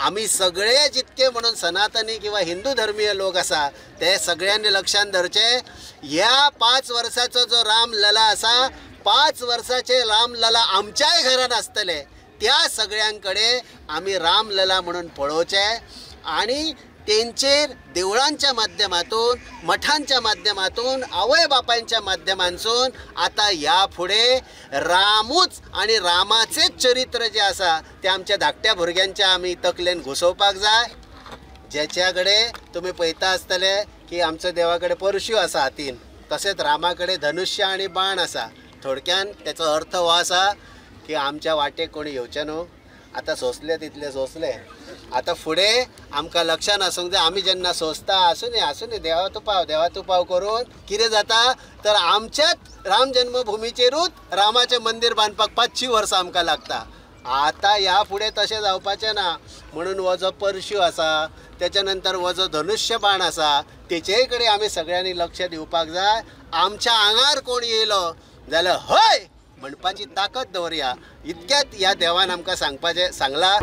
आम्ही सगळे जितके म्हणून सनातनी किंवा हिंदू धर्मीय लोक असा ते सगळ्यांनी लक्षात धरचे, या 5 वर्षाचो जो रामलला असा 5 वर्षाचे रामलला आमच्याय घरान असतले, त्या सगळ्यांकडे आम्ही रामलला म्हणून पळोवचे आणि तेंचेर देवळांच्या माध्यमातून, मठांच्या माध्यमातून, आवय बापांच्या माध्यमांतून आता या पुढे रामूच आणि रामाचेच चरित्र जे आसा ते आमच्या धाकट्या भुरग्यांच्या आमी तकलेन घुसोवपाक जाय. ज्याच्याकडे तुम्ही पळयता आसतले की आमच्या देवाकडे परशू आसा हातीन, तसेच रामाकडे धनुष्य आणि बाण आसा. थोडक्यान त्याचो अर्थ हो आसा की आमच्या वाटेक कोणी येवचे न्हू. आता सोंसले तितले सोंसले. आता फुडें आमकां लक्षात आसूंक जाय, आमी जेन्ना सोंसता आसूं न्ही देवा तुपाव करून कितें जाता तर आमच्याच राम जन्मभुमीचेरूच रामाचें मंदिर बांदपाक 500 वर्सां आमकां लागता. आता ह्या फुडें तशें जावपाचें ना. म्हणून हो जो परशू आसा, त्याच्या नंतर हो जो धनुष्य बाण आसा, तेचेय कडेन आमी सगळ्यांनी लक्ष दिवपाक जाय. आमच्या आंगार कोण येयलो जाल्यार हय म्हणपाची ताकद दवरया. इतक्यात ह्या देवान आमकां सांगला.